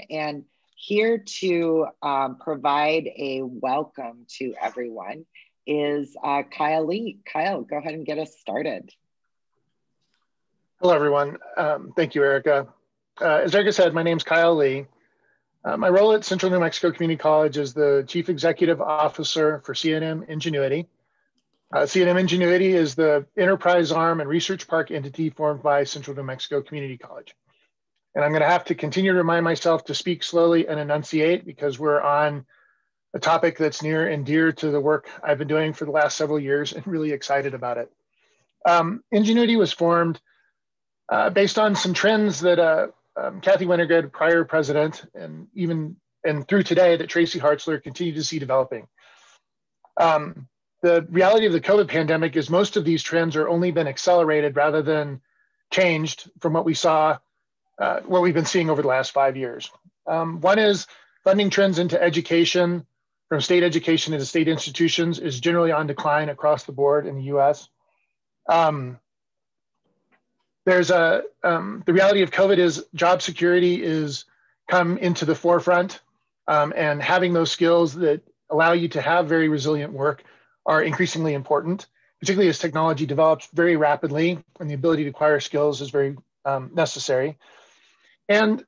And here to provide a welcome to everyone is Kyle Lee. Kyle, go ahead and get us started. Hello, everyone. Thank you, Erica. As Erica said, my name is Kyle Lee. My role at Central New Mexico Community College is the Chief Executive Officer for C&M Ingenuity. C&M Ingenuity is the enterprise arm and research park entity formed by Central New Mexico Community College. And I'm going to have to continue to remind myself to speak slowly and enunciate because we're on a topic that's near and dear to the work I've been doing for the last several years and really excited about it. Ingenuity was formed based on some trends that Kathy Wintergood, prior president, and through today that Tracy Hartzler continue to see developing. The reality of the COVID pandemic is most of these trends are only been accelerated rather than changed from what we saw, what we've been seeing over the last 5 years. One is funding trends into education, from state education into state institutions, is generally on decline across the board in the US. The reality of COVID is job security is come into the forefront, and having those skills that allow you to have very resilient work are increasingly important, particularly as technology develops very rapidly and the ability to acquire skills is very necessary. And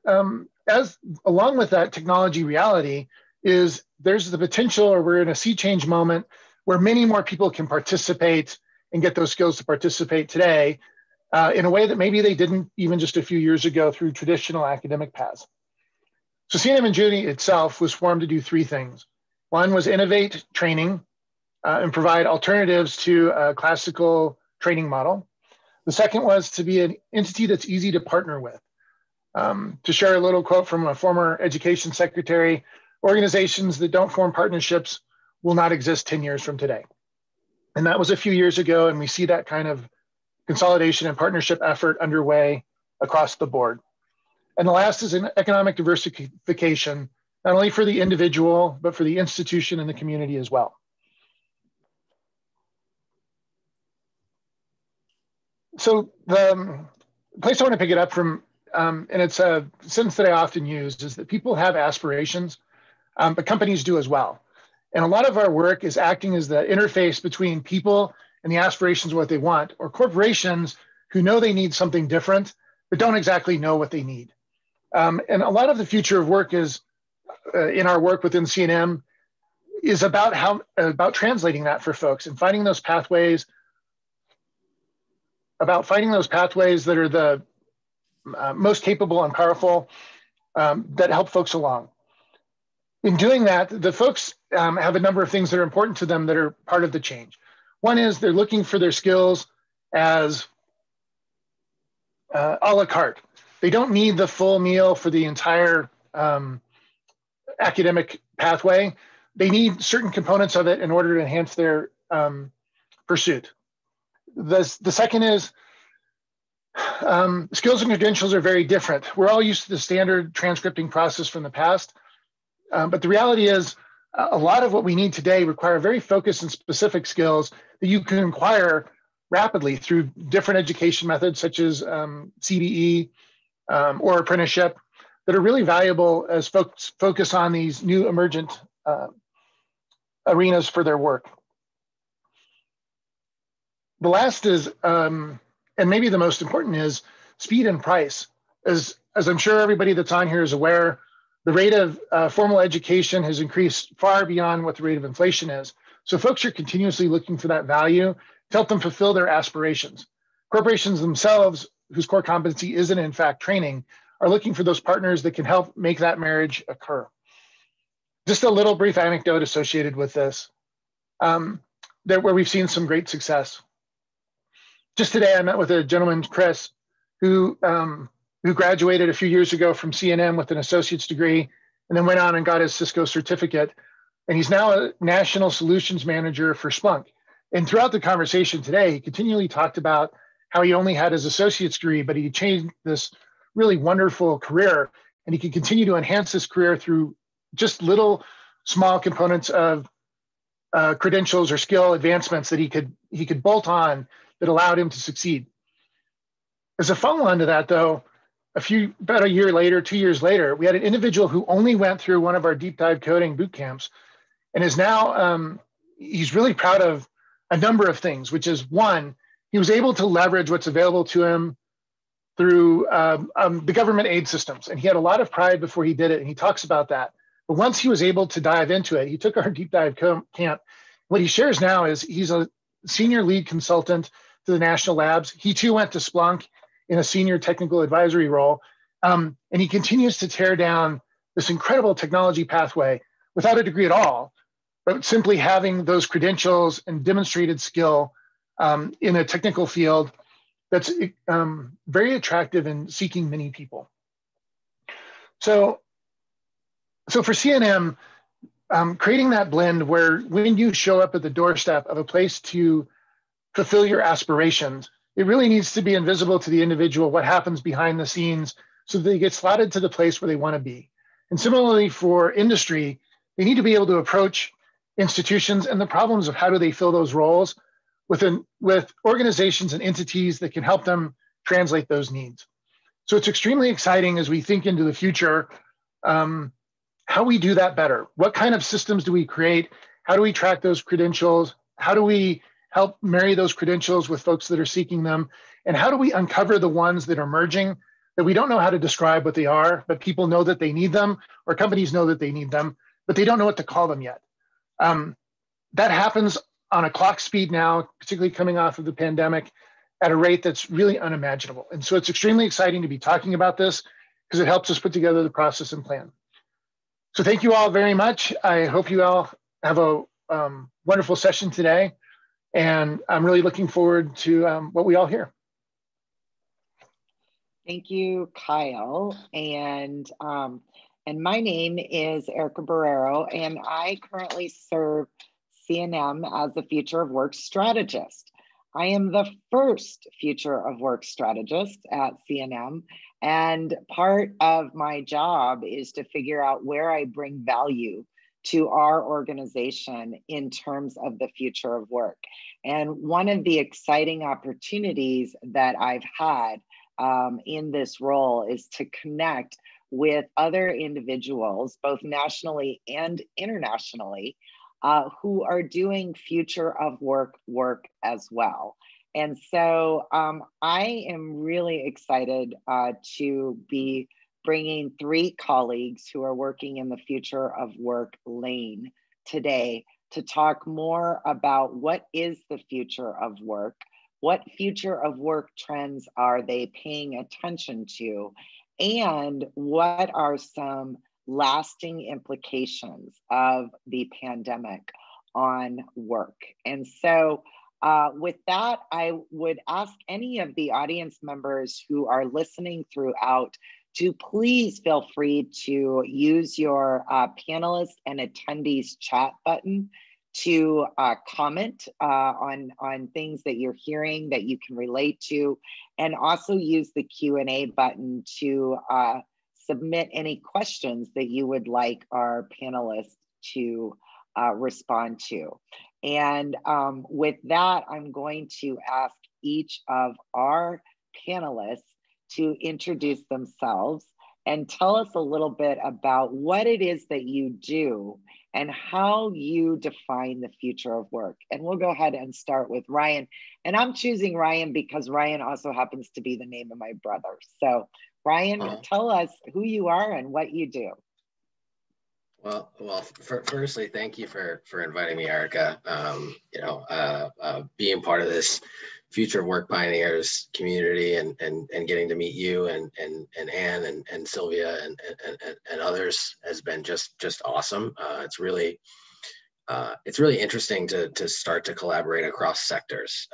as along with that technology reality is there's the potential, or we're in a sea change moment where many more people can participate and get those skills to participate today in a way that maybe they didn't even just a few years ago through traditional academic paths. So C&M Ingenuity itself was formed to do three things. One was innovate training and provide alternatives to a classical training model. The second was to be an entity that's easy to partner with. To share a little quote from a former education secretary, organizations that don't form partnerships will not exist 10 years from today. And that was a few years ago, and we see that kind of consolidation and partnership effort underway across the board. And the last is an economic diversification, not only for the individual, but for the institution and the community as well. So the place I want to pick it up from, and it's a sentence that I often use, is that people have aspirations, but companies do as well. And a lot of our work is acting as the interface between people and the aspirations of what they want, or corporations who know they need something different, but don't exactly know what they need. And a lot of the future of work is, in our work within C&M, is about translating that for folks and finding those pathways, that are the most capable and powerful that help folks along. In doing that, the folks have a number of things that are important to them that are part of the change. One is they're looking for their skills as a la carte. They don't need the full meal for the entire academic pathway. They need certain components of it in order to enhance their pursuit. The second is skills and credentials are very different. We're all used to the standard transcripting process from the past, but the reality is a lot of what we need today require very focused and specific skills that you can acquire rapidly through different education methods such as CBE or apprenticeship that are really valuable as folks focus on these new emergent arenas for their work. The last is, and maybe the most important, is speed and price. As I'm sure everybody that's on here is aware, the rate of formal education has increased far beyond what the rate of inflation is. So folks are continuously looking for that value to help them fulfill their aspirations. Corporations themselves, whose core competency isn't in fact training, are looking for those partners that can help make that marriage occur. Just a little brief anecdote associated with this, where we've seen some great success. Just today, I met with a gentleman, Chris, who graduated a few years ago from C&M with an associate's degree, and then went on and got his Cisco certificate. And he's now a national solutions manager for Splunk. And throughout the conversation today, he continually talked about how he only had his associate's degree, but he changed this really wonderful career, and he could continue to enhance his career through just little small components of credentials or skill advancements that he could bolt on that allowed him to succeed. As a follow-on to that, though, about a year later, 2 years later, we had an individual who only went through one of our deep dive coding boot camps and is now, he's really proud of a number of things, which is one, he was able to leverage what's available to him through the government aid systems. And he had a lot of pride before he did it. And he talks about that. But once he was able to dive into it, he took our deep dive camp. What he shares now is he's a senior lead consultant to the national labs. He too went to Splunk in a senior technical advisory role. And he continues to tear down this incredible technology pathway without a degree at all, but simply having those credentials and demonstrated skill in a technical field that's very attractive and seeking many people. So for CNM, creating that blend where when you show up at the doorstep of a place to fulfill your aspirations, it really needs to be invisible to the individual what happens behind the scenes so that they get slotted to the place where they want to be. And similarly for industry, they need to be able to approach institutions and the problems of how do they fill those roles with organizations and entities that can help them translate those needs. So it's extremely exciting as we think into the future, how we do that better. What kind of systems do we create? How do we track those credentials? How do we help marry those credentials with folks that are seeking them? And how do we uncover the ones that are emerging that we don't know how to describe what they are, but people know that they need them, or companies know that they need them, but they don't know what to call them yet. That happens on a clock speed now, particularly coming off of the pandemic, at a rate that's really unimaginable. And so it's extremely exciting to be talking about this because it helps us put together the process and plan. So thank you all very much. I hope you all have a wonderful session today. And I'm really looking forward to what we all hear. Thank you, Kyle. And my name is Erica Barrero, and I currently serve CNM as the Future of Work strategist. I am the first Future of Work strategist at CNM, and part of my job is to figure out where I bring value to our organization in terms of the future of work. And one of the exciting opportunities that I've had in this role is to connect with other individuals, both nationally and internationally, who are doing future of work as well. And so I am really excited to be bringing 3 colleagues who are working in the future of work lane today to talk more about what is the future of work, what future of work trends are they paying attention to, and what are some lasting implications of the pandemic on work. And so with that, I would ask any of the audience members who are listening throughout to please feel free to use your panelists and attendees chat button to comment on things that you're hearing that you can relate to, and also use the Q&A button to submit any questions that you would like our panelists to respond to. And with that, I'm going to ask each of our panelists to introduce themselves and tell us a little bit about what it is that you do and how you define the future of work. And we'll go ahead and start with Ryan. And I'm choosing Ryan because Ryan also happens to be the name of my brother. So Ryan, tell us who you are and what you do. Well, firstly, thank you for inviting me, Erica. Being part of this Future of Work Pioneers community and getting to meet you and Anne and Sylvia and others has been just awesome. It's really interesting to start to collaborate across sectors.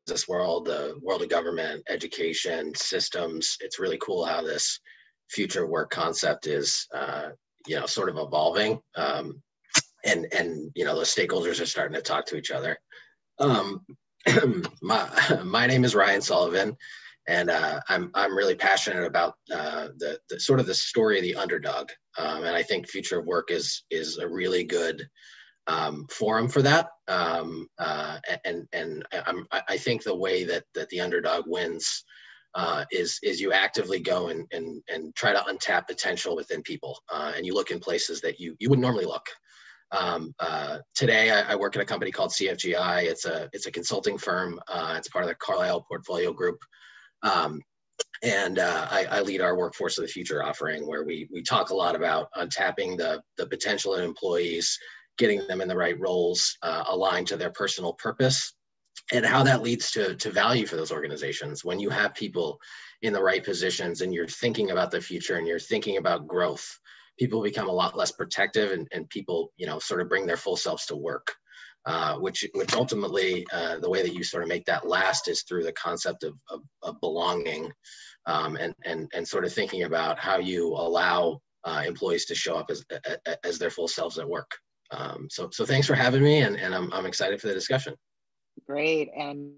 This world, the world of government, education, systems. It's really cool how this future of work concept is sort of evolving, and the stakeholders are starting to talk to each other. My name is Ryan Sullivan, and I'm really passionate about the sort of the story of the underdog, and I think Future of Work is a really good forum for that. I think the way that the underdog wins is you actively go and try to untap potential within people, and you look in places that you wouldn't normally look. Today, I work at a company called CFGI. It's a consulting firm. It's part of the Carlyle Portfolio Group. I lead our Workforce of the Future offering, where we talk a lot about untapping the potential in employees, getting them in the right roles, aligned to their personal purpose, and how that leads to value for those organizations. When you have people in the right positions and you're thinking about the future and you're thinking about growth, people become a lot less protective, and people, sort of bring their full selves to work, which ultimately, the way that you sort of make that last is through the concept of belonging, and sort of thinking about how you allow employees to show up as their full selves at work. So thanks for having me, and I'm excited for the discussion. Great. And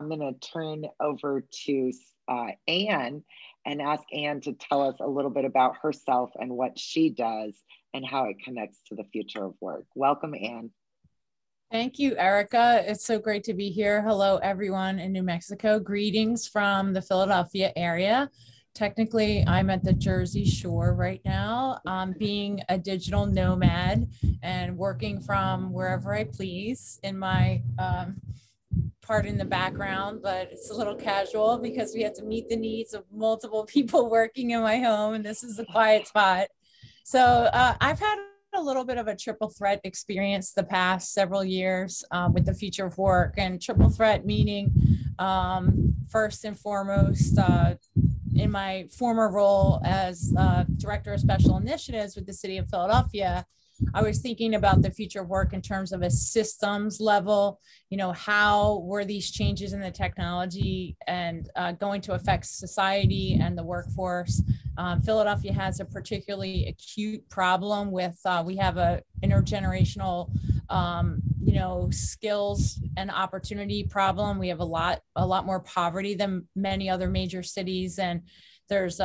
I'm going to turn over to Anne and ask Anne to tell us a little bit about herself and what she does and how it connects to the future of work. Welcome, Anne. Thank you, Erica. It's so great to be here. Hello, everyone in New Mexico. Greetings from the Philadelphia area. Technically, I'm at the Jersey Shore right now, being a digital nomad and working from wherever I please in my part in the background, but it's a little casual because we have to meet the needs of multiple people working in my home, and this is a quiet spot. So I've had a little bit of a triple threat experience the past several years with the future of work, and triple threat meaning first and foremost, in my former role as Director of Special Initiatives with the City of Philadelphia, I was thinking about the future of work in terms of a systems level. How were these changes in the technology and going to affect society and the workforce? Philadelphia has a particularly acute problem with, we have a intergenerational, skills and opportunity problem. We have a lot more poverty than many other major cities, and there's,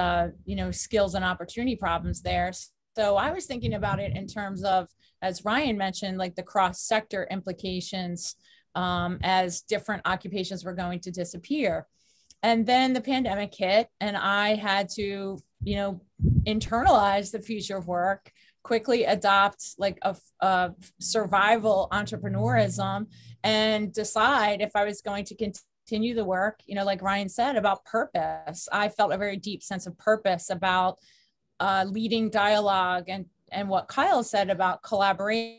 skills and opportunity problems there. So I was thinking about it in terms of, as Ryan mentioned, like the cross-sector implications as different occupations were going to disappear. And then the pandemic hit, and I had to, internalize the future of work, quickly adopt like a survival entrepreneurism, and decide if I was going to continue the work, like Ryan said, about purpose. I felt a very deep sense of purpose about leading dialogue, and what Kyle said about collaboration.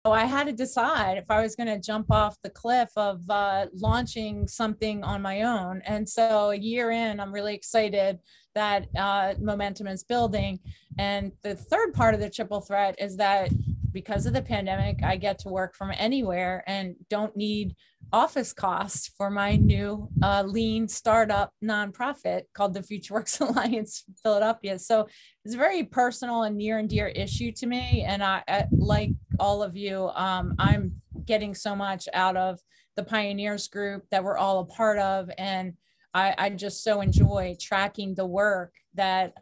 So I had to decide if I was going to jump off the cliff of launching something on my own. And so a year in, I'm really excited that momentum is building. And the third part of the triple threat is that because of the pandemic, I get to work from anywhere and don't need office costs for my new lean startup nonprofit called the Future Works Alliance Philadelphia. So it's a very personal and near and dear issue to me. And I like all of you, I'm getting so much out of the Pioneers group that we're all a part of. And I just so enjoy tracking the work that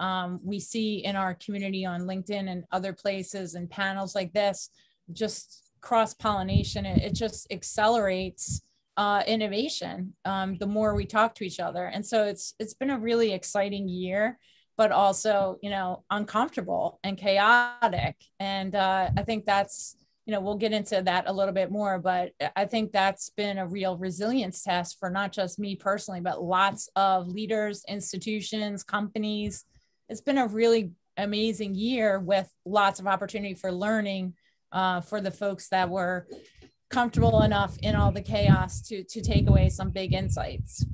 we see in our community on LinkedIn and other places, and panels like this, just cross-pollination. It just accelerates innovation the more we talk to each other. And so it's been a really exciting year, but also, uncomfortable and chaotic. And I think that's, we'll get into that a little bit more, but I think that's been a real resilience test for not just me personally, but lots of leaders, institutions, companies. It's been a really amazing year with lots of opportunity for learning for the folks that were comfortable enough in all the chaos to take away some big insights.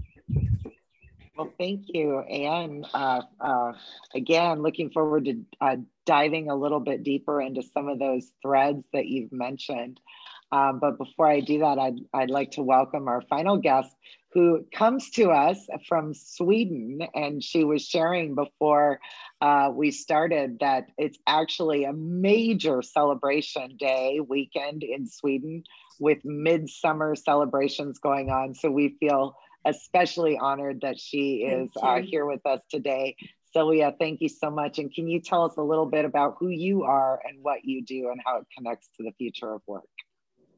Well, thank you, Anne. Again, looking forward to diving a little bit deeper into some of those threads that you've mentioned. But before I do that, I'd like to welcome our final guest, who comes to us from Sweden. And she was sharing before we started that it's actually a major celebration day weekend in Sweden with midsummer celebrations going on. So we feel especially honored that she is here with us today. Celia, thank you so much. And can you tell us a little bit about who you are and what you do and how it connects to the future of work?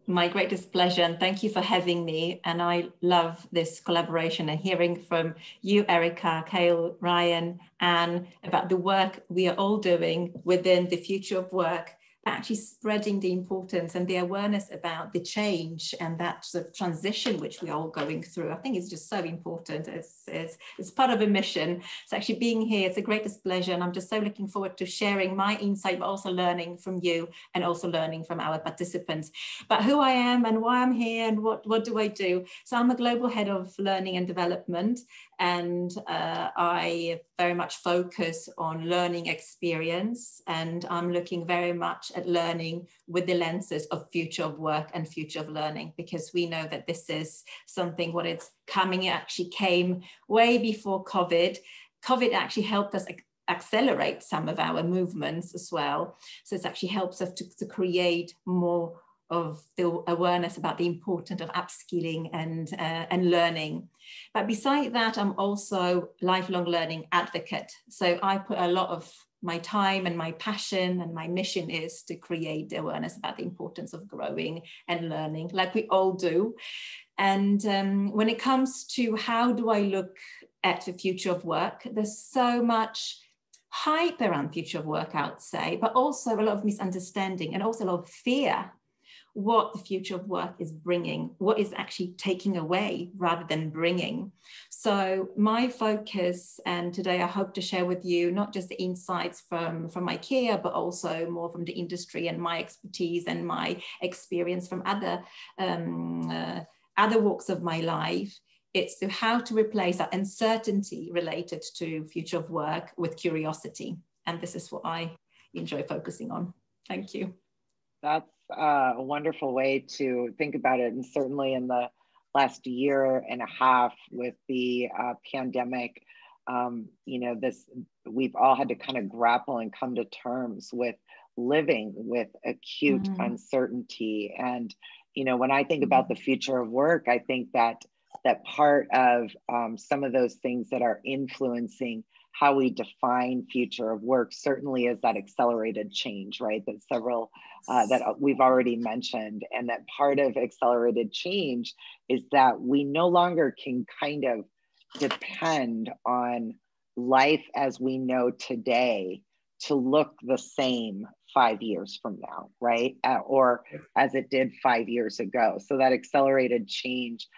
My greatest pleasure, and thank you for having me. And I love this collaboration and hearing from you, Erica, Kyle, Ryan, Anne, about the work we are all doing within the future of work, actually spreading the importance and the awareness about the change and that sort of transition which we're all going through. I think it's just so important. It's part of a mission. So actually being here, it's a greatest pleasure. And I'm just so looking forward to sharing my insight, but also learning from you and also learning from our participants. But who I am and why I'm here and what do I do? So I'm a global head of learning and development. And I very much focus on learning experience, and I'm looking very much at learning with the lenses of future of work and future of learning, because we know that this is something what it's coming, it actually came way before COVID. COVID actually helped us accelerate some of our movements as well. So it actually helps us to create more of the awareness about the importance of upskilling and learning. But beside that, I'm also lifelong learning advocate. So I put a lot of my time and my passion and my mission is to create awareness about the importance of growing and learning, like we all do. And when it comes to how do I look at the future of work, there's so much hype around future of work, I would say, but also a lot of misunderstanding and also a lot of fear what the future of work is bringing, what is actually taking away rather than bringing. So my focus, and today I hope to share with you not just the insights from IKEA, but also more from the industry and my expertise and my experience from other walks of my life. It's to how to replace that uncertainty related to future of work with curiosity. And this is what I enjoy focusing on. Thank you. That's a wonderful way to think about it. And certainly in the last year and a half with the pandemic, you know, we've all had to kind of grapple and come to terms with living with acute uncertainty. And, you know, when I think about the future of work, I think that part of some of those things that are influencing how we define future of work certainly is that accelerated change, right? That several that we've already mentioned, and that part of accelerated change is that we no longer can kind of depend on life as we know today to look the same 5 years from now, right? Or as it did 5 years ago. So that accelerated change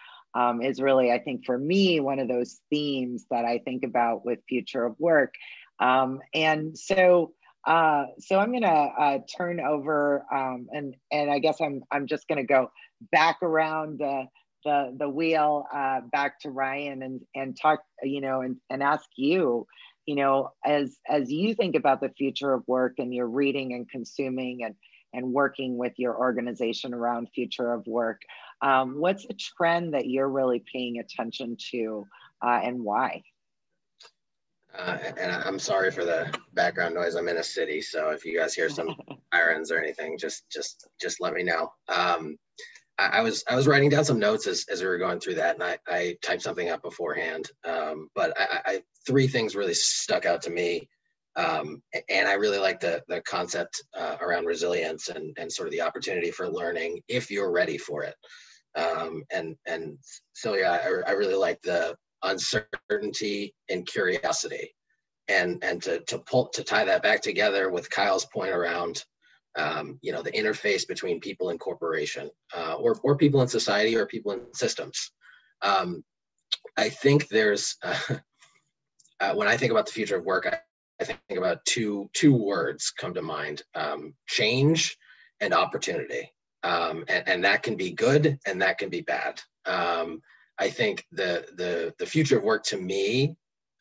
is really, I think, for me, one of those themes that I think about with future of work. And so I'm going to turn over, and I guess I'm just going to go back around the wheel back to Ryan and talk, you know, and ask you, you know, as you think about the future of work and you're reading and consuming and working with your organization around future of work, what's a trend that you're really paying attention to and why? And I'm sorry for the background noise. I'm in a city, so if you guys hear some sirens or anything, just let me know. I was writing down some notes as we were going through that, and I typed something up beforehand. But I three things really stuck out to me. And I really like the concept around resilience and sort of the opportunity for learning if you're ready for it. And Celia, I really like the uncertainty and curiosity, and to tie that back together with Kyle's point around you know, the interface between people and corporation, or people in society, or people in systems. I think there's when I think about the future of work, I think about two words come to mind: change and opportunity. And that can be good and that can be bad. I think the future of work, to me,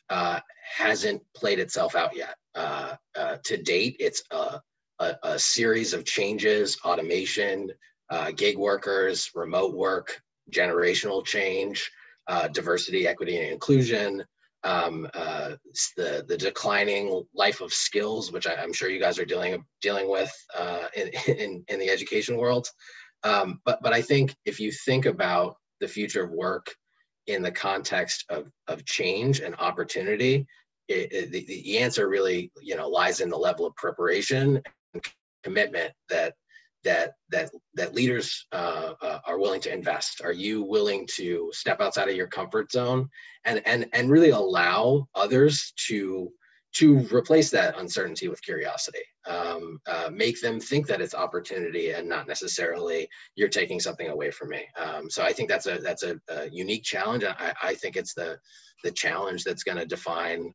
hasn't played itself out yet. To date, it's a series of changes: automation, gig workers, remote work, generational change, diversity, equity, and inclusion, the declining life of skills, which I'm sure you guys are dealing with in the education world. But I think if you think about the future of work in the context of change and opportunity, the answer really, lies in the level of preparation and commitment that leaders are willing to invest. Are you willing to step outside of your comfort zone and really allow others to replace that uncertainty with curiosity, make them think that it's opportunity and not necessarily you're taking something away from me. So I think that's a unique challenge. I think it's the challenge that's going to define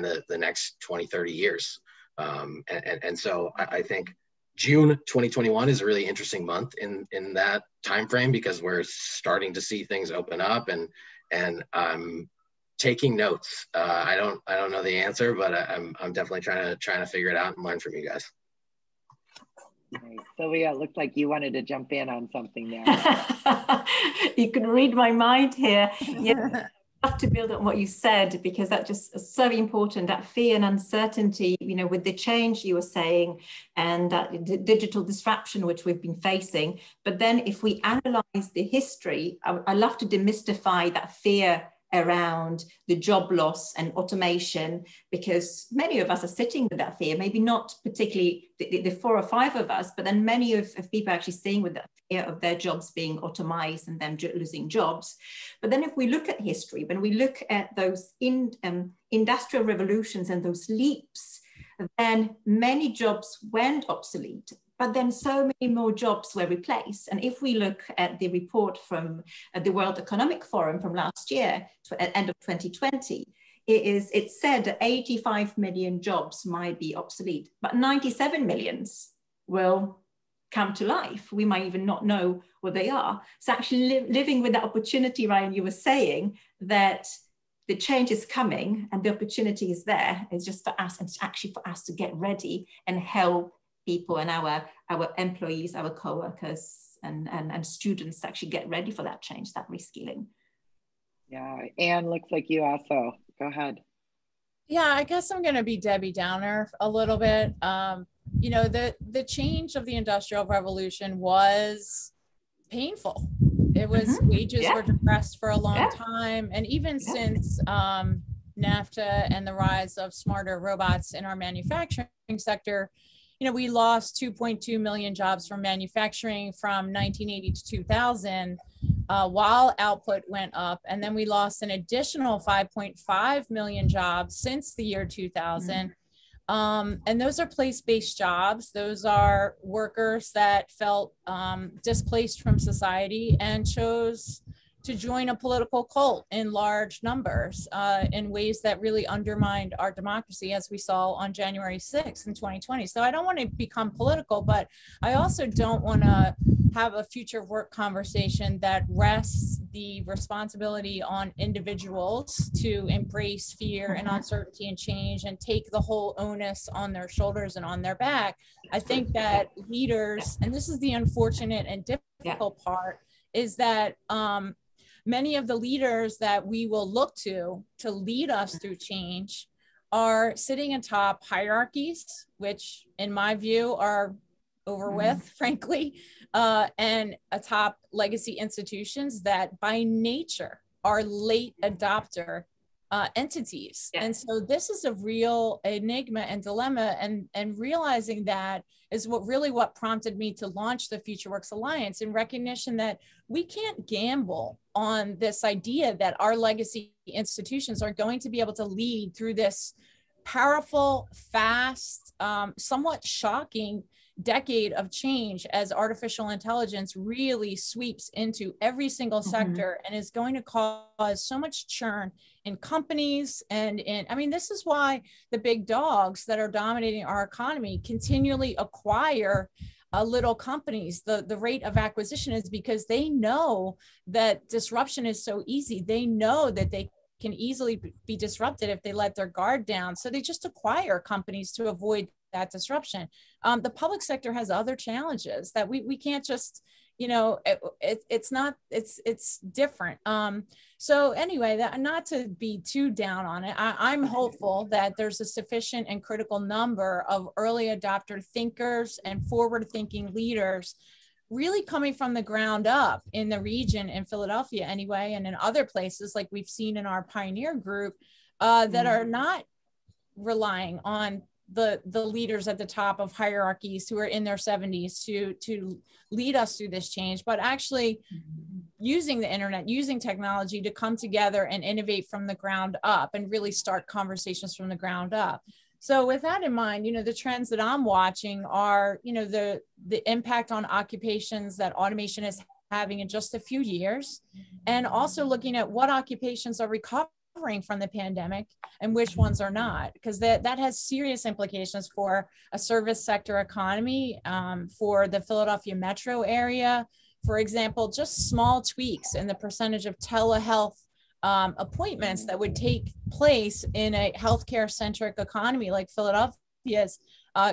the next 20, 30 years. And so I think June 2021 is a really interesting month in that time frame, because we're starting to see things open up, and I'm taking notes. I don't know the answer, but I'm definitely trying to figure it out and learn from you guys. Nice. Sylvia, it looked like you wanted to jump in on something there. You can read my mind here. Yeah. I have to build on what you said, because that just is so important, that fear and uncertainty, with the change you were saying, and that digital disruption which we've been facing. But then if we analyze the history, I love to demystify that fear around the job loss and automation, because many of us are sitting with that fear, maybe not particularly the 4 or 5 of us, but then many of people are actually seeing with that fear of their jobs being automized and them losing jobs. But then if we look at history, when we look at those industrial revolutions and those leaps, then many jobs went obsolete, but then so many more jobs were replaced. And if we look at the report from the World Economic Forum from last year, at end of 2020, it said that 85 million jobs might be obsolete, but 97 millions will come to life. We might even not know what they are. So actually living with that opportunity, Ryan, you were saying that the change is coming and the opportunity is there. It's just for us, and it's actually for us to get ready and help people and our employees, our co-workers and students to actually get ready for that change, that reskilling. Yeah, Anne, looks like you also. Go ahead. Yeah, I guess I'm going to be Debbie Downer a little bit. The change of the Industrial Revolution was painful. It was wages were depressed for a long time, and even since NAFTA and the rise of smarter robots in our manufacturing sector, we lost 2.2 million jobs from manufacturing from 1980 to 2000, while output went up. And then we lost an additional 5.5 million jobs since the year 2000. And those are place-based jobs. Those are workers that felt displaced from society and chose to join a political cult in large numbers in ways that really undermined our democracy, as we saw on January 6th in 2020. So I don't want to become political, but I also don't want to have a future work conversation that rests the responsibility on individuals to embrace fear and uncertainty and change and take the whole onus on their shoulders and on their back. I think that leaders, and this is the unfortunate and difficult part, is that many of the leaders that we will look to lead us through change are sitting atop hierarchies, which in my view are over with, frankly, and atop legacy institutions that by nature are late adopter entities. And so this is a real enigma and dilemma, and realizing that is what prompted me to launch the FutureWorks Alliance, in recognition that we can't gamble on this idea that our legacy institutions are going to be able to lead through this powerful, fast, somewhat shocking decade of change as artificial intelligence really sweeps into every single sector and is going to cause so much churn in companies this is why the big dogs that are dominating our economy continually acquire little companies. The rate of acquisition is because they know that disruption is so easy. They know that they can easily be disrupted if they let their guard down. So they just acquire companies to avoid that disruption. The public sector has other challenges that we can't just, it's different. So anyway, not to be too down on it, I'm hopeful that there's a sufficient and critical number of early adopter thinkers and forward-thinking leaders really coming from the ground up in the region, in Philadelphia anyway, and in other places like we've seen in our pioneer group, that are not relying on the leaders at the top of hierarchies who are in their 70s to lead us through this change, but actually using the internet, using technology to come together and innovate from the ground up and really start conversations from the ground up. So with that in mind, the trends that I'm watching are, the impact on occupations that automation is having in just a few years, and also looking at what occupations are recovering from the pandemic and which ones are not, because that has serious implications for a service sector economy, for the Philadelphia metro area. For example, just small tweaks in the percentage of telehealth appointments that would take place in a healthcare centric economy like Philadelphia's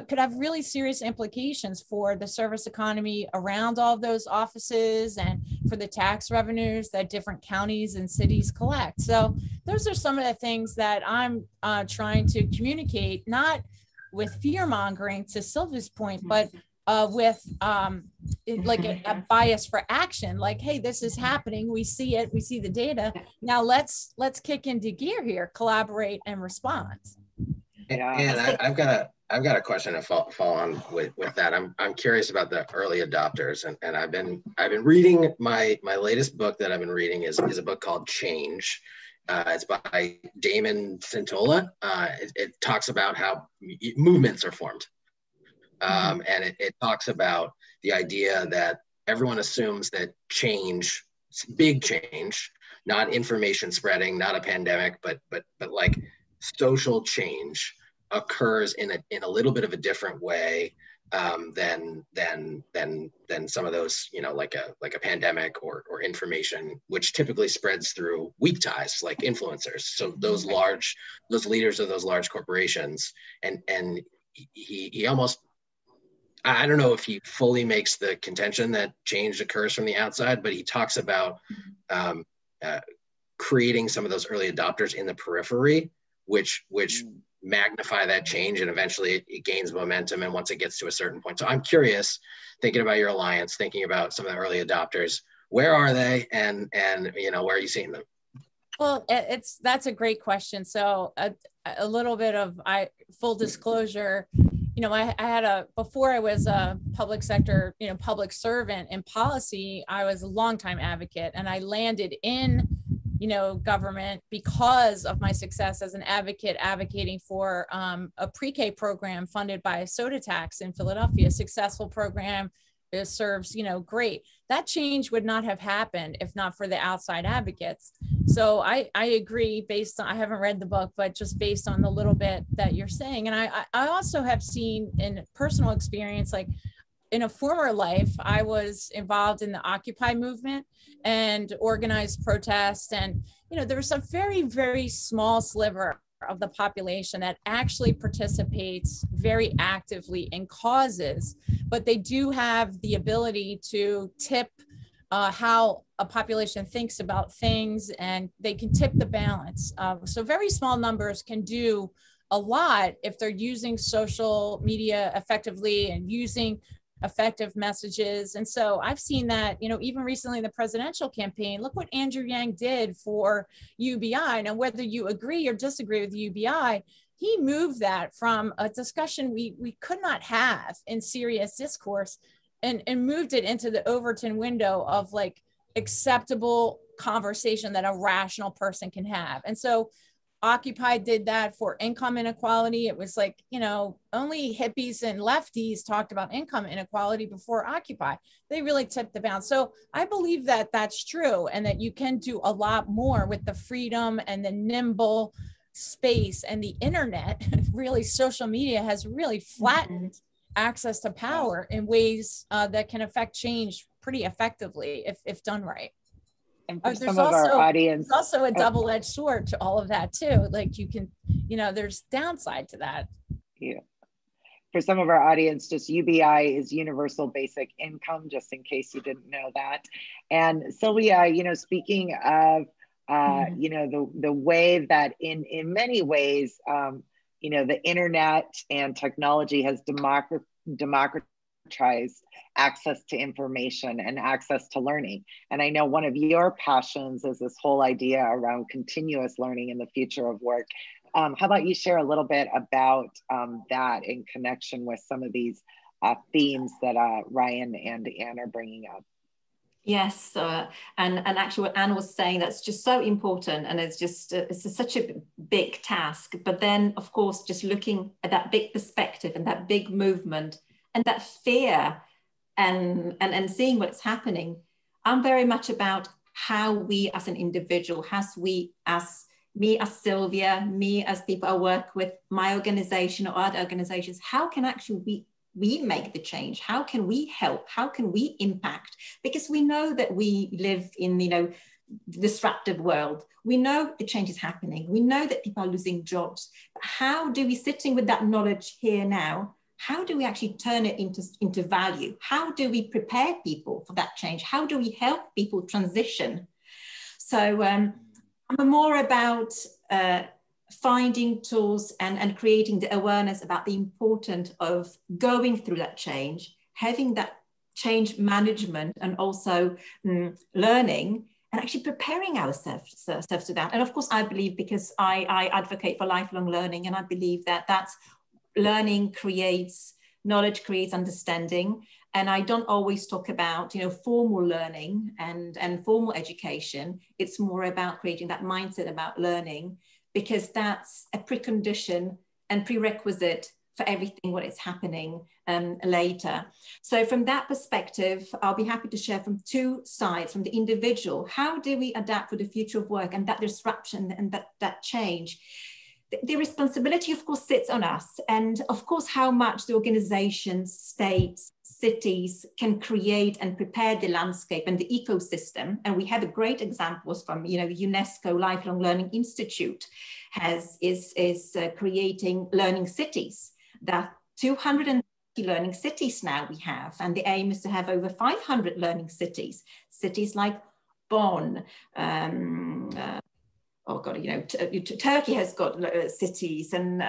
could have really serious implications for the service economy around all of those offices and for the tax revenues that different counties and cities collect. So those are some of the things that I'm trying to communicate, not with fear mongering to Sylvia's point, but with like a bias for action, like, hey, this is happening. We see it. We see the data. Now let's kick into gear here, collaborate and respond. And I've got a question to follow on with that. I'm curious about the early adopters, and I've been reading my latest book that I've been reading is a book called Change. It's by Damon Centola. It talks about how movements are formed. And it talks about the idea that everyone assumes that change, big change, not information spreading, not a pandemic, but like social change occurs in a little bit of a different way than some of those, like a pandemic or information, which typically spreads through weak ties like influencers. So those leaders of those large corporations, and he almost, I don't know if he fully makes the contention that change occurs from the outside, but he talks about creating some of those early adopters in the periphery, which magnify that change, and eventually it gains momentum. And once it gets to a certain point, so I'm curious, thinking about your alliance, thinking about some of the early adopters, where are they, and where are you seeing them? Well, that's a great question. So a little bit of full disclosure. I had before I was a public sector, public servant in policy, I was a longtime advocate, and I landed in, government because of my success as an advocate, advocating for a pre-K program funded by a soda tax in Philadelphia, a successful program. It serves, great. That change would not have happened if not for the outside advocates. So I agree based on, I haven't read the book, but just based on the little bit that you're saying. And I also have seen in personal experience, like in a former life, I was involved in the Occupy movement and organized protests. And, there was a very, very small sliver of the population that actually participates very actively in causes, but they do have the ability to tip how a population thinks about things, and they can tip the balance. So very small numbers can do a lot if they're using social media effectively and using effective messages. And so I've seen that, even recently in the presidential campaign, look what Andrew Yang did for UBI. Now, whether you agree or disagree with UBI, he moved that from a discussion we could not have in serious discourse and moved it into the Overton window of like acceptable conversation that a rational person can have. And so Occupy did that for income inequality. It was like, only hippies and lefties talked about income inequality before Occupy. They really tipped the balance. So I believe that that's true, and that you can do a lot more with the freedom and the nimble space and the internet. Really, social media has really flattened access to power in ways that can affect change pretty effectively if done right. And for some of our audience, there's also a double-edged sword to all of that too. Like you can, there's downside to that. Yeah. For some of our audience, just UBI is Universal Basic Income, just in case you didn't know that. And Sylvia, speaking of, the way that in many ways, the internet and technology has democratized democratized access to information and access to learning. And I know one of your passions is this whole idea around continuous learning in the future of work. How about you share a little bit about that in connection with some of these themes that Ryan and Anne are bringing up? Yes, and actually what Anne was saying, that's just so important, and it's just it's such a big task. But then, of course, just looking at that big perspective and that big movement and that fear, and seeing what's happening, I'm very much about how we as an individual, me as Sylvia, me as people I work with, my organization or other organizations, how can actually we make the change? How can we help? How can we impact? Because we know that we live in, disruptive world. We know the change is happening. We know that people are losing jobs. But how do we, sitting with that knowledge here now, how do we actually turn it into value? How do we prepare people for that change? How do we help people transition? So I'm more about finding tools and creating the awareness about the importance of going through that change, having that change management, and also learning and actually preparing ourselves to that. And of course, I believe, because I advocate for lifelong learning, and I believe that that's learning creates knowledge, creates understanding. And I don't always talk about, formal learning and formal education. It's more about creating that mindset about learning, because that's a precondition and prerequisite for everything what is happening later. So from that perspective, I'll be happy to share from two sides, from the individual, how do we adapt for the future of work and that disruption and that change? The responsibility, of course, sits on us. And of course, how much the organizations, states, cities can create and prepare the landscape and the ecosystem. And we have great examples from, UNESCO Lifelong Learning Institute is creating learning cities. That 230 learning cities now we have. And the aim is to have over 500 learning cities. Cities like Bonn, Turkey has got cities, and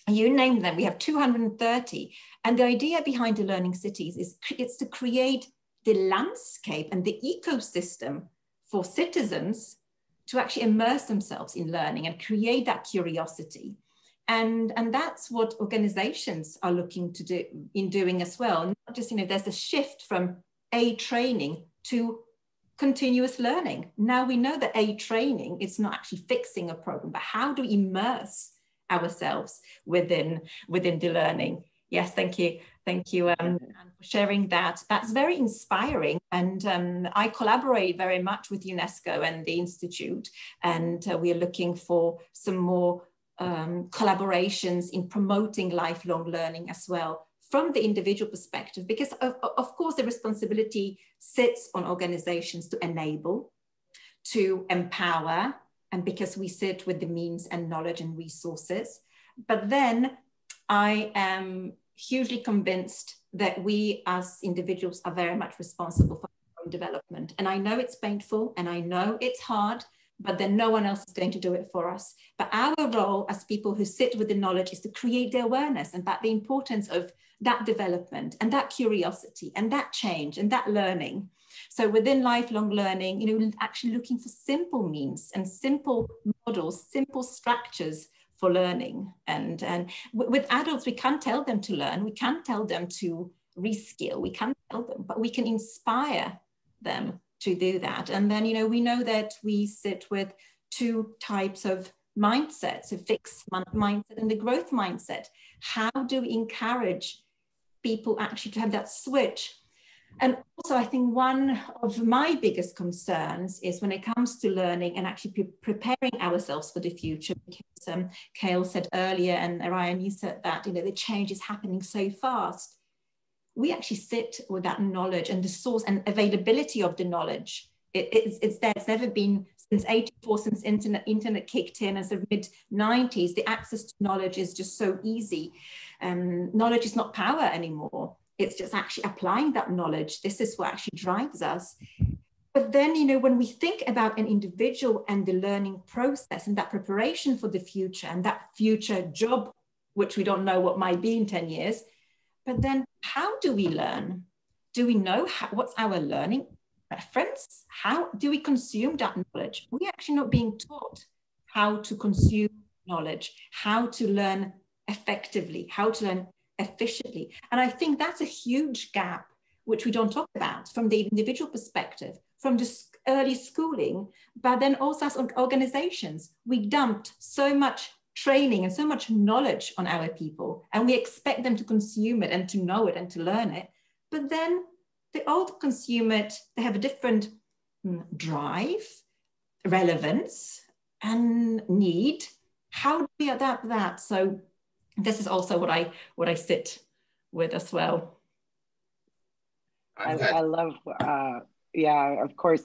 you name them, we have 230. And the idea behind the learning cities is it's to create the landscape and the ecosystem for citizens to actually immerse themselves in learning and create that curiosity. And that's what organizations are looking to do in doing as well. Not just, there's a shift from training to continuous learning. Now we know that training is not actually fixing a problem, but how do we immerse ourselves within the learning? Yes, thank you. Thank you Anne, for sharing that. That's very inspiring. And I collaborate very much with UNESCO and the Institute, and we are looking for some more collaborations in promoting lifelong learning as well, from the individual perspective, because of course the responsibility sits on organizations to enable, to empower, and because we sit with the means and knowledge and resources. But then I am hugely convinced that we as individuals are very much responsible for our own development. And I know it's painful and I know it's hard, but then no one else is going to do it for us. But our role as people who sit with the knowledge is to create the awareness about the importance of that development and that curiosity and that change and that learning. So within lifelong learning, actually looking for simple means and simple models, simple structures for learning. And with adults, we can't tell them to learn. We can't tell them to reskill. We can't tell them, but we can inspire them to do that. And then, we know that we sit with two types of mindsets, a fixed mindset and the growth mindset. How do we encourage people actually to have that switch? And also, I think one of my biggest concerns is when it comes to learning and actually preparing ourselves for the future, because Kale said earlier, and Ryan, you said that, the change is happening so fast. We actually sit with that knowledge and the source and availability of the knowledge. It's there. It's never been since '84, since internet kicked in, as the mid-90s. The access to knowledge is just so easy. Knowledge is not power anymore. It's just actually applying that knowledge. This is what actually drives us. But then, when we think about an individual and the learning process and that preparation for the future and that future job, which we don't know what might be in 10 years, but then how do we learn? Do we know what's our learning preference? How do we consume that knowledge? We're actually not being taught how to consume knowledge, how to learn effectively, how to learn efficiently. And I think that's a huge gap, which we don't talk about from the individual perspective, from the early schooling, but then also as organizations, we dumped so much training and so much knowledge on our people, and we expect them to consume it and to know it and to learn it. But then they all consume it, they have a different drive, relevance, and need. How do we adapt that? So this is also what I sit with as well. I love, yeah, of course,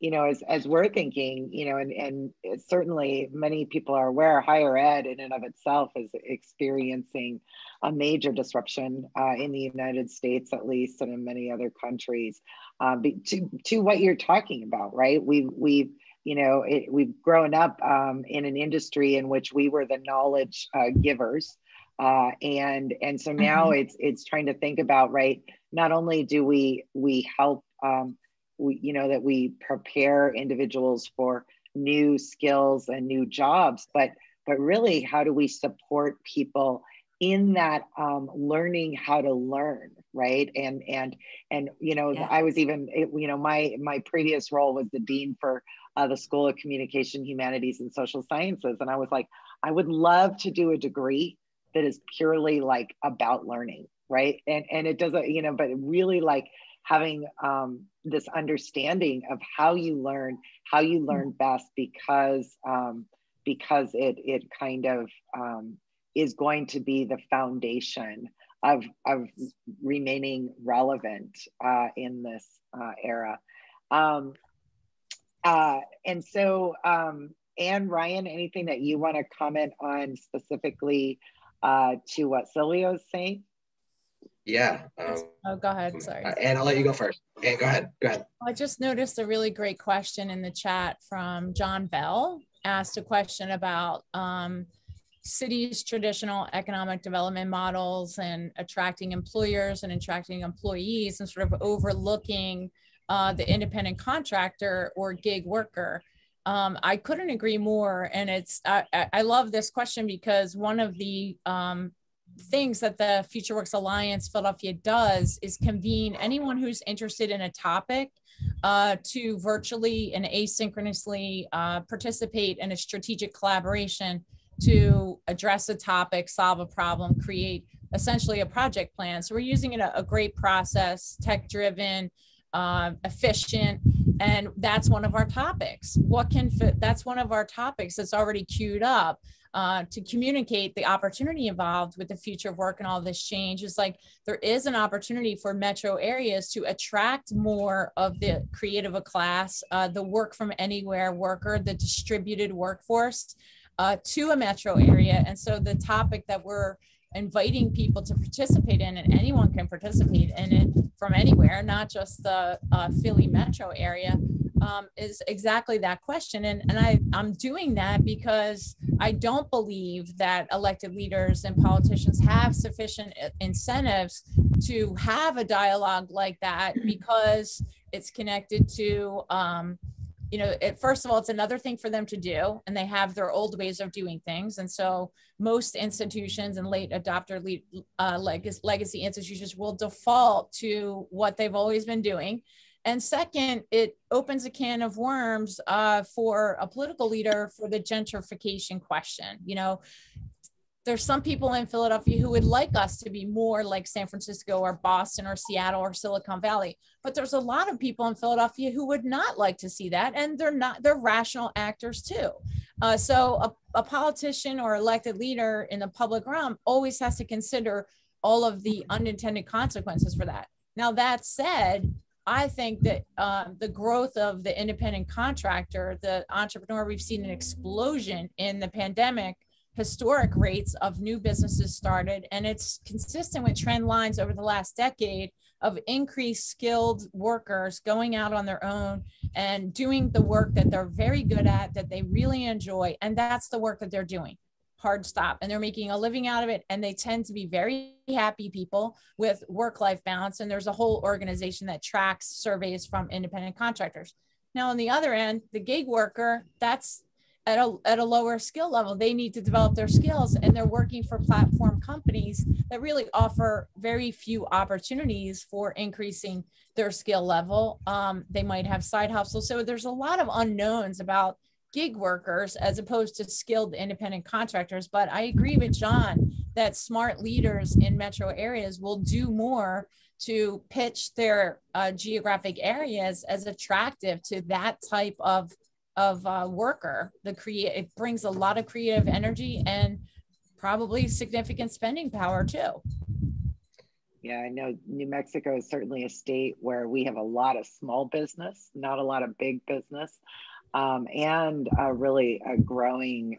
you know, as we're thinking, you know, and certainly many people are aware, higher ed in and of itself is experiencing a major disruption in the United States, at least, and in many other countries, to what you're talking about, right? We've you know, we've grown up in an industry in which we were the knowledge givers. And so now it's trying to think about, right, not only do we help, you know, that we prepare individuals for new skills and new jobs, but really how do we support people in that learning how to learn, right? And you know, yeah. I was even, you know, my previous role was the dean for the School of Communication, Humanities, and Social Sciences. And I was like, I would love to do a degree that is purely like about learning, right? And it doesn't, you know, but really like having this understanding of how you learn best, because it kind of is going to be the foundation of remaining relevant in this era. And so, Anne, Ryan, anything that you want to comment on specifically to what Silvio is saying? Yeah. Oh, go ahead. Sorry. Anne, I'll let you go first. Anne, go ahead. I just noticed a really great question in the chat from John Bell. Asked a question about cities' traditional economic development models and attracting employers and attracting employees, and sort of overlooking the independent contractor or gig worker. I couldn't agree more. And it's, I love this question because one of the things that the FutureWorks Alliance Philadelphia does is convene anyone who's interested in a topic to virtually and asynchronously participate in a strategic collaboration to address a topic, solve a problem, create essentially a project plan. So we're using a great process, tech-driven, efficient, and that's one of our topics. That's one of our topics that's already queued up to communicate the opportunity involved with the future of work and all this change. Is like there is an opportunity for metro areas to attract more of the creative class, the work from anywhere worker, the distributed workforce to a metro area. And so the topic that we're inviting people to participate in, and anyone can participate in it from anywhere, not just the Philly metro area, is exactly that question. And I'm doing that because I don't believe that elected leaders and politicians have sufficient incentives to have a dialogue like that, because it's connected to you know, first of all, it's another thing for them to do, and they have their old ways of doing things. And so most institutions and late adopter legacy institutions will default to what they've always been doing. And second, it opens a can of worms for a political leader for the gentrification question. You know, there's some people in Philadelphia who would like us to be more like San Francisco or Boston or Seattle or Silicon Valley, but there's a lot of people in Philadelphia who would not like to see that, and they're rational actors too. So a politician or elected leader in the public realm always has to consider all of the unintended consequences for that. Now, that said, I think that the growth of the independent contractor, the entrepreneur, we've seen an explosion in the pandemic, historic rates of new businesses started, and it's consistent with trend lines over the last decade of increased skilled workers going out on their own and doing the work that they're very good at, that they really enjoy, and that's the work that they're doing. hard stop, and they're making a living out of it. And they tend to be very happy people with work-life balance. And there's a whole organization that tracks surveys from independent contractors. Now, on the other end, the gig worker, that's at a lower skill level. They need to develop their skills, and they're working for platform companies that really offer very few opportunities for increasing their skill level. They might have side hustles. So there's a lot of unknowns about gig workers as opposed to skilled independent contractors. But I agree with John that smart leaders in metro areas will do more to pitch their geographic areas as attractive to that type of worker. It brings a lot of creative energy and probably significant spending power too. Yeah, I know New Mexico is certainly a state where we have a lot of small business, not a lot of big business, and really a growing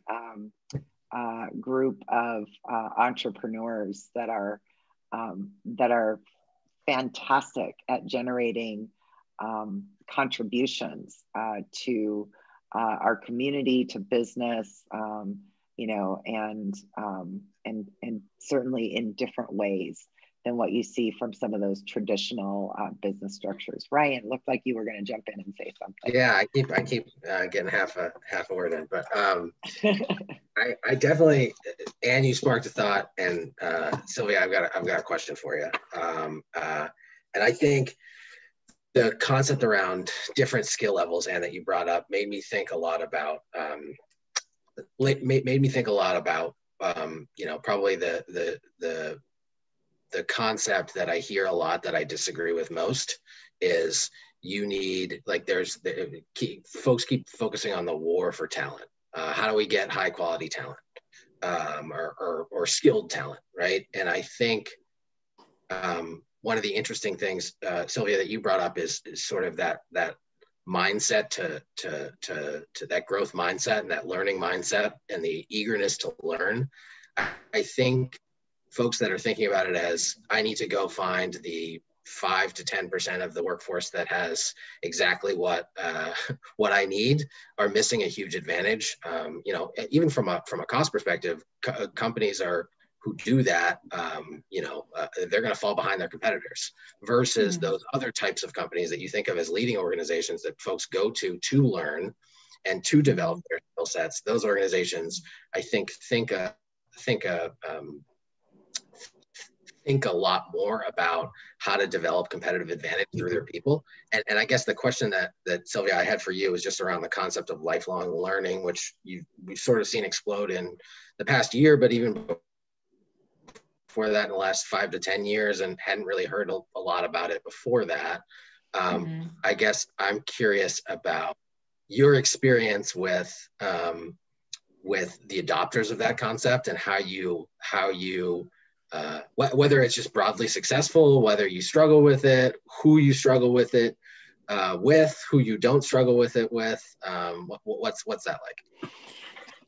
group of entrepreneurs that are fantastic at generating contributions to our community, to business, you know, and certainly in different ways than what you see from some of those traditional business structures. Ryan, looked like you were going to jump in and say something. Yeah, I keep getting half a word in, but I definitely, and you sparked a thought, and Sylvia, I've got a question for you, and I think the concept around different skill levels, and that you brought up, made me think a lot about you know, probably the concept that I hear a lot that I disagree with most is you need, like, folks keep focusing on the war for talent. How do we get high quality talent or skilled talent, right? And I think one of the interesting things, Sylvia, that you brought up is sort of that mindset to that growth mindset and that learning mindset and the eagerness to learn. I think folks that are thinking about it as, I need to go find the 5 to 10% of the workforce that has exactly what I need, are missing a huge advantage. You know, even from a cost perspective, companies who do that, you know, they're going to fall behind their competitors, versus those other types of companies that you think of as leading organizations that folks go to learn and to develop their skill sets. Those organizations, I think a lot more about how to develop competitive advantage through their people. And I guess the question that Sylvia, I had for you is just around the concept of lifelong learning, which we've sort of seen explode in the past year, but even before that, in the last 5 to 10 years, and hadn't really heard a lot about it before that. I guess I'm curious about your experience with the adopters of that concept, and how you whether it's just broadly successful, whether you struggle with it, who you struggle with it with, who you don't struggle with it with. What's that like?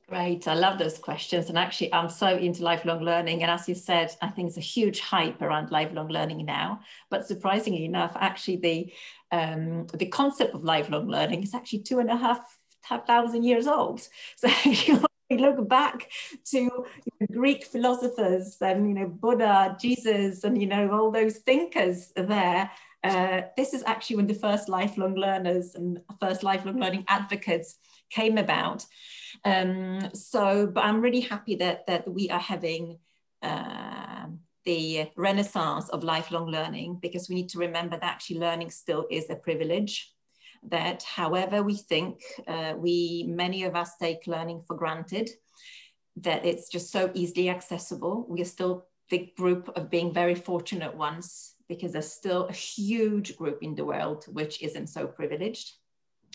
Great, I love those questions. And actually, I'm so into lifelong learning. And as you said, I think it's a huge hype around lifelong learning now. But surprisingly enough, actually, the concept of lifelong learning is actually 2,500 years old. So we look back to Greek philosophers and Buddha, Jesus, and all those thinkers there. This is actually when the first lifelong learners and first lifelong learning advocates came about. But I'm really happy that we are having the renaissance of lifelong learning, because we need to remember that actually learning still is a privilege. That however we think, many of us take learning for granted, that it's just so easily accessible. We are still the group of being very fortunate ones, because there's still a huge group in the world which isn't so privileged.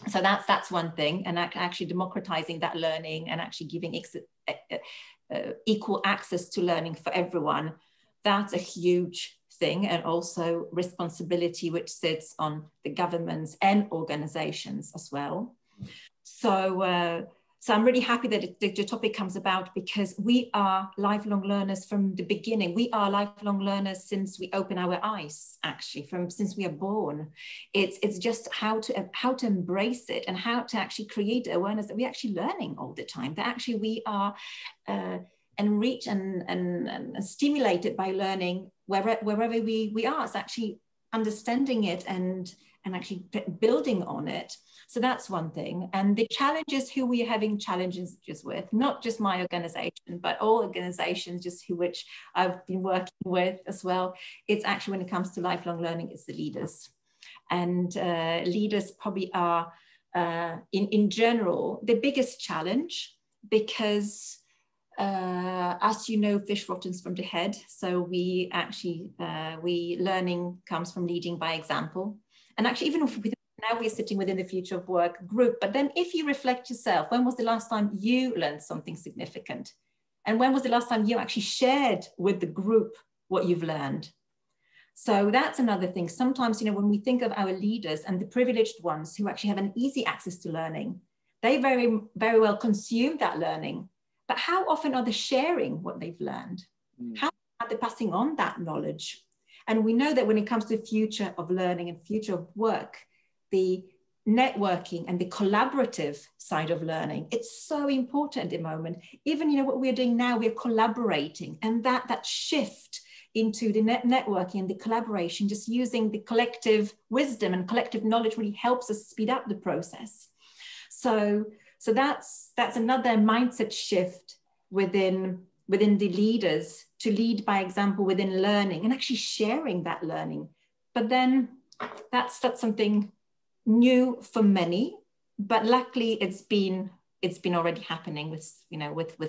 So that's one thing, and actually democratizing that learning and actually giving equal access to learning for everyone, that's a huge thing, and also responsibility which sits on the governments and organizations as well. So So I'm really happy that the topic comes about, because we are lifelong learners from the beginning. We are lifelong learners since we open our eyes, actually, since we are born. It's just how to embrace it, and how to actually create awareness that we're actually learning all the time, that actually we are enriched and stimulated by learning wherever we are. It's actually understanding it and actually building on it. So that's one thing. And the challenges who we are having challenges just with, not just my organization, but all organizations just which I've been working with as well. It's actually, when it comes to lifelong learning, it's the leaders. And leaders probably are, in general, the biggest challenge, because as you know, fish rottens from the head. So we actually, learning comes from leading by example. And actually, even if now we're sitting within the Future of Work group, but then if you reflect yourself, when was the last time you learned something significant? And when was the last time you actually shared with the group what you've learned? So that's another thing. Sometimes, when we think of our leaders and the privileged ones who actually have an easy access to learning, they very, very well consume that learning. But how often are they sharing what they've learned? How are they passing on that knowledge? And we know that when it comes to future of learning and future of work, the networking and the collaborative side of learning, it's so important at the moment. Even, what we're doing now, we're collaborating, and that shift into the networking and the collaboration, just using the collective wisdom and collective knowledge, really helps us speed up the process. So that's another mindset shift within the leaders, to lead by example within learning and actually sharing that learning. But then that's something new for many, but luckily it's been already happening with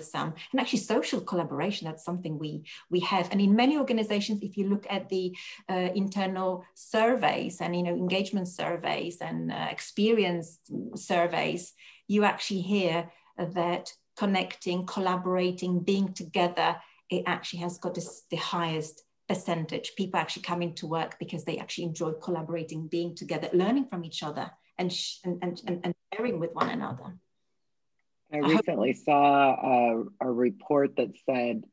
some. And actually social collaboration, that's something we have. And in many organizations, if you look at the internal surveys and engagement surveys and experience surveys, you actually hear that connecting, collaborating, being together, it actually has got the highest percentage. People actually come into work because they actually enjoy collaborating, being together, learning from each other, and sharing with one another. I recently saw a report that said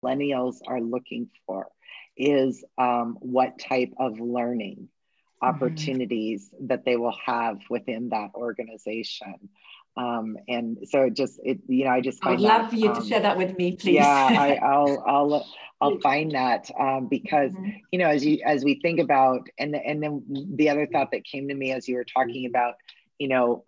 millennials are looking for is what type of learning opportunities that they will have within that organization. And so I just I would love you to share that with me, please. Yeah, I'll find that because as we think about, and then the other thought that came to me as you were talking about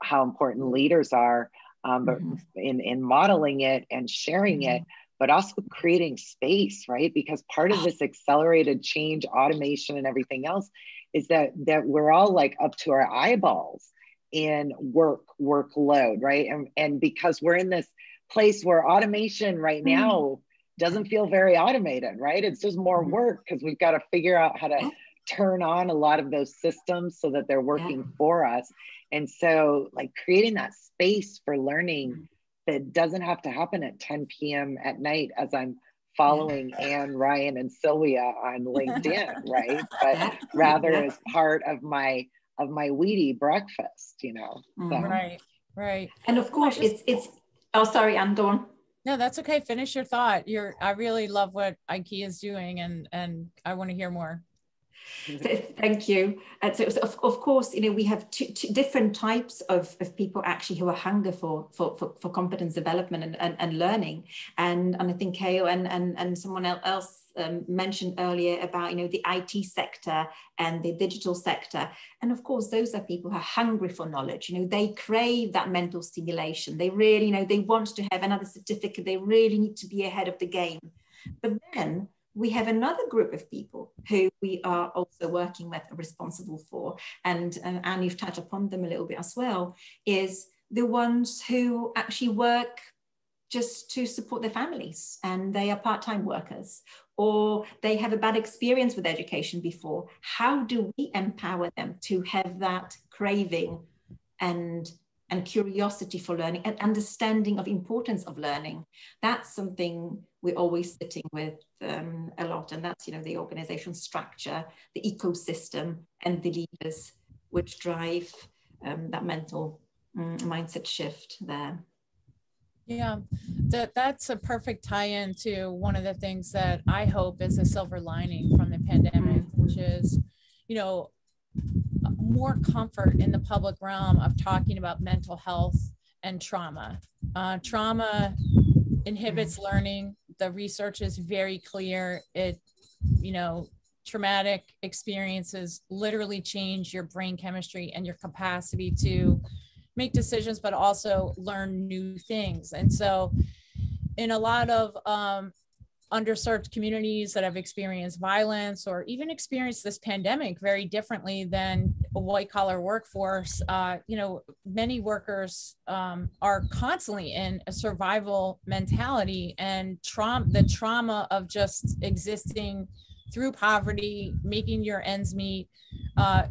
how important leaders are, but in modeling it and sharing it, but also creating space, right? Because part of this accelerated change, automation, and everything else is that we're all like up to our eyeballs in workload, right? And because we're in this place where automation right now doesn't feel very automated, right? It's just more work because we've got to figure out how to turn on a lot of those systems so that they're working for us. And so like creating that space for learning that doesn't have to happen at 10 p.m. at night as I'm following Anne, Ryan, and Sylvia on LinkedIn, right? But rather as part of my Wheatie breakfast, So. Right. And of course, it's. Oh, sorry, Anne, go on. No, that's okay. Finish your thought. I really love what IKEA is doing, and I want to hear more. Thank you. So of course, we have two different types of people actually who are hunger for competence development and learning. And I think Kale and someone else mentioned earlier about, the IT sector and the digital sector. And of course, those are people who are hungry for knowledge. They crave that mental stimulation. They really, they want to have another certificate. They really need to be ahead of the game. But then we have another group of people who we are also working with, responsible for, and you've touched upon them a little bit as well, is the ones who actually work just to support their families, and they are part-time workers, or they have a bad experience with education before. How do we empower them to have that craving and and curiosity for learning and understanding of importance of learning. That's something we're always sitting with a lot. And that's, the organization structure, the ecosystem, and the leaders which drive that mental mindset shift there. Yeah, that's a perfect tie-in to one of the things that I hope is a silver lining from the pandemic, which is, more comfort in the public realm of talking about mental health and trauma. Trauma inhibits learning. The research is very clear. Traumatic experiences literally change your brain chemistry and your capacity to make decisions, but also learn new things. And so in a lot of underserved communities that have experienced violence or even experienced this pandemic very differently than a white collar workforce, many workers are constantly in a survival mentality, and the trauma of just existing through poverty, making your ends meet,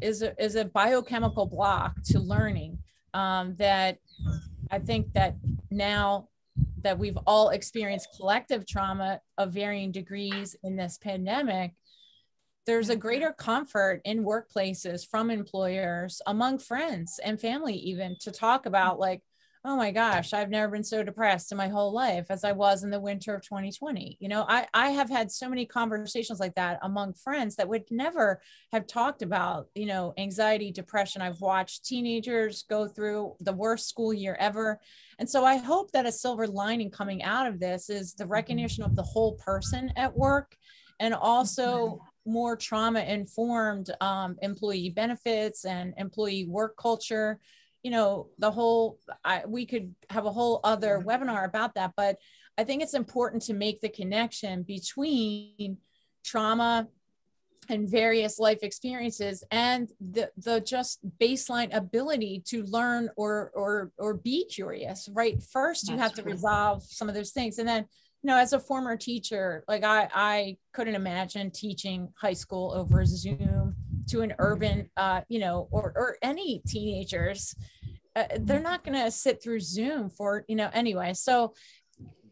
is a biochemical block to learning that I think that now that we've all experienced collective trauma of varying degrees in this pandemic, there's a greater comfort in workplaces from employers, among friends and family even, to talk about like, oh my gosh, I've never been so depressed in my whole life as I was in the winter of 2020. I have had so many conversations like that among friends that would never have talked about, anxiety, depression. I've watched teenagers go through the worst school year ever. And so I hope that a silver lining coming out of this is the recognition of the whole person at work, and also more trauma-informed employee benefits and employee work culture. We could have a whole other webinar about that, but I think it's important to make the connection between trauma and various life experiences and the just baseline ability to learn or be curious, right? First, you have to resolve some of those things. And then, as a former teacher, like I couldn't imagine teaching high school over Zoom to an urban, or any teenagers. They're not going to sit through Zoom for, anyway. So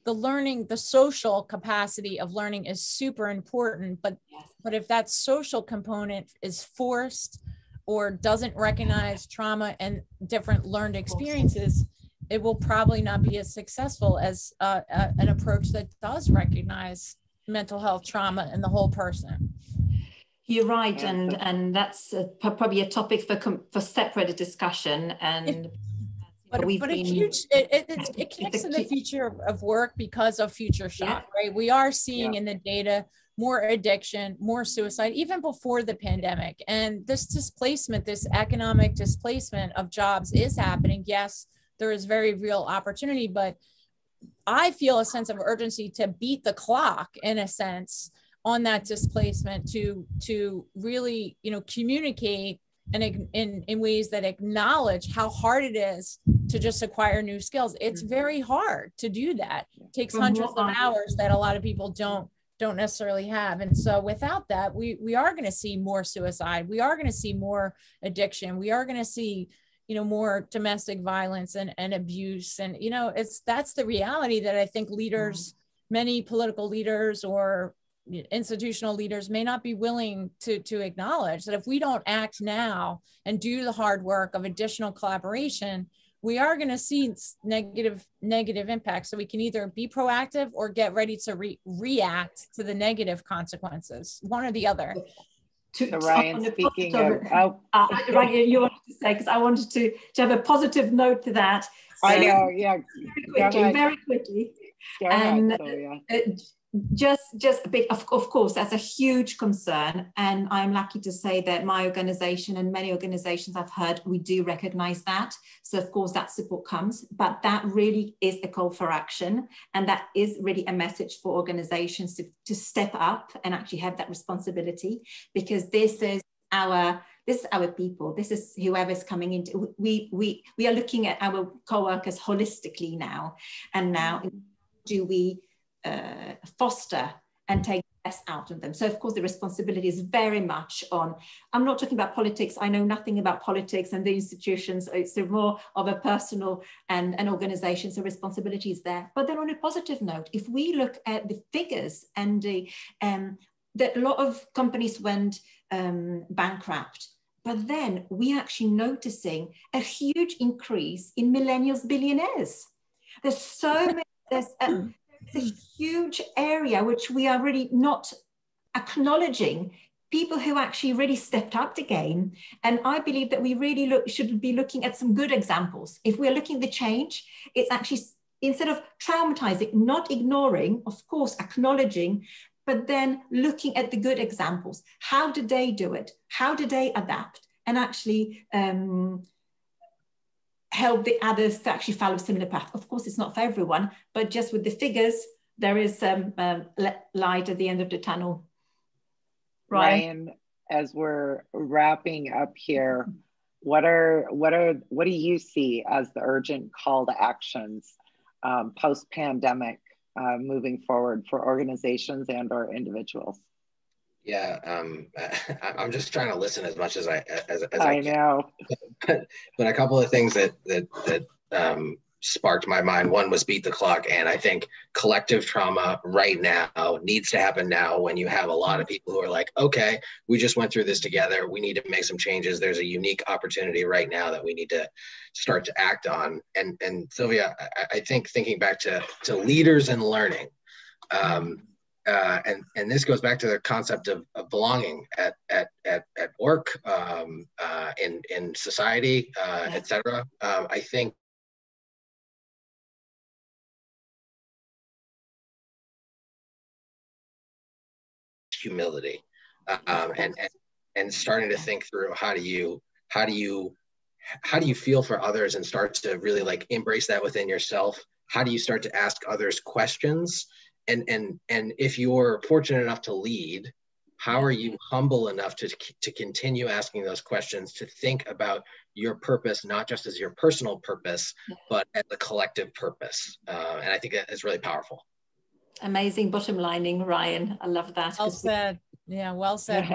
the social capacity of learning is super important, but if that social component is forced or doesn't recognize trauma and different learned experiences, it will probably not be as successful as an approach that does recognize mental health, trauma, and the whole person. You're right, and that's probably a topic for separate discussion. And but it connects to the future of work because of future shock, right? We are seeing in the data more addiction, more suicide, even before the pandemic. And this displacement, this economic displacement of jobs is happening. Yes, there is very real opportunity, but I feel a sense of urgency to beat the clock in a sense on that displacement, to really, communicate and in ways that acknowledge how hard it is to just acquire new skills. It's very hard to do that. It takes hundreds of hours that a lot of people don't necessarily have. And so without that, we are going to see more suicide. We are going to see more addiction. We are going to see, more domestic violence and abuse. And, that's the reality that I think leaders, many political leaders or institutional leaders may not be willing to acknowledge, that if we don't act now and do the hard work of additional collaboration, we are going to see negative impacts. So we can either be proactive or get ready to react to the negative consequences, one or the other. Ryan, speaking of, Ryan, you wanted to say, because I wanted to have a positive note to that. I know, yeah. Very quickly. Just a bit, of course, that's a huge concern. And I'm lucky to say that my organization and many organizations I've heard, we do recognize that. So of course that support comes, but that really is a call for action. And that is really a message for organizations to step up and actually have that responsibility, because this is our people. This is whoever's coming into, we are looking at our co-workers holistically now. And now do we foster and take the best out of them. So of course the responsibility is very much on, I'm not talking about politics, I know nothing about politics and the institutions, it's more of a personal and an organization, so responsibility is there. But then on a positive note, if we look at the figures and that a lot of companies went bankrupt, but then we actually noticing a huge increase in millennials billionaires. There's so many, there's a huge area which we are really not acknowledging, people who actually really stepped up the game. And I believe that we really should be looking at some good examples. If we're looking at the change, it's actually, instead of traumatizing, not ignoring, of course, acknowledging, but then looking at the good examples. How did they do it? How did they adapt? And actually help the others to actually follow a similar path. Of course, it's not for everyone, but just with the figures, there is some light at the end of the tunnel. Ryan, as we're wrapping up here, what do you see as the urgent call to actions post-pandemic moving forward for organizations and or individuals? Yeah, I'm just trying to listen as much as I I know. But a couple of things that sparked my mind. One was beat the clock, and I think collective trauma right now needs to happen now, when you have a lot of people who are like, okay, we just went through this together, we need to make some changes. There's a unique opportunity right now that we need to start to act on. And Sylvia, I think thinking back to leaders and learning, and this goes back to the concept of belonging at work, in society, et cetera. I think humility, and starting to think through how do you feel for others and start to really like embrace that within yourself. How do you start to ask others questions? And if you're fortunate enough to lead, how are you humble enough to continue asking those questions, to think about your purpose, not just as your personal purpose, but as a collective purpose? And I think that is really powerful. Amazing bottom lining, Ryan. I love that. Well said. Yeah, well said.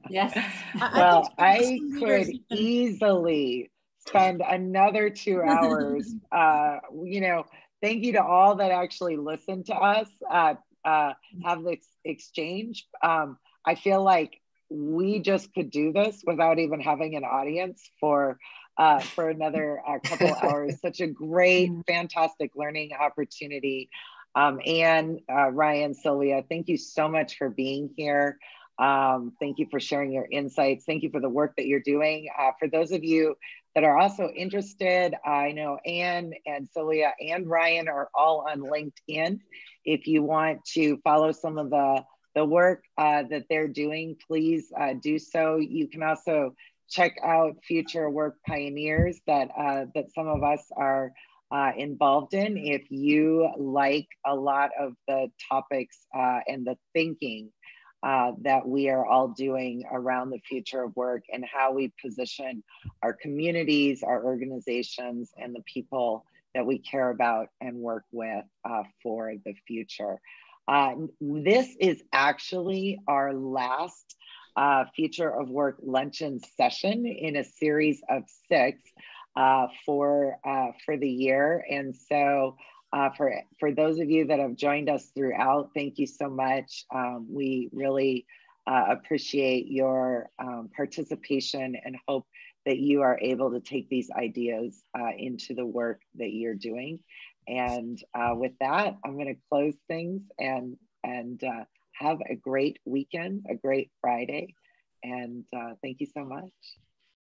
Yes. Well, I could easily spend another 2 hours, you know, thank you to all that actually listened to us, have this exchange. I feel like we just could do this without even having an audience for another couple hours. Such a great, fantastic learning opportunity. And Ryan, Sylvia, thank you so much for being here. Thank you for sharing your insights. Thank you for the work that you're doing. For those of you that are also interested, I know Anne and Sylvia and Ryan are all on LinkedIn. If you want to follow some of the work that they're doing, please do so. You can also check out Future Work Pioneers that some of us are involved in. If you like a lot of the topics and the thinking that we are all doing around the future of work and how we position our communities, our organizations, and the people that we care about and work with for the future. This is actually our last Future of Work luncheon session in a series of 6 for the year. And so for those of you that have joined us throughout, thank you so much. We really appreciate your participation and hope that you are able to take these ideas into the work that you're doing. And with that, I'm going to close things and have a great weekend, a great Friday. And thank you so much.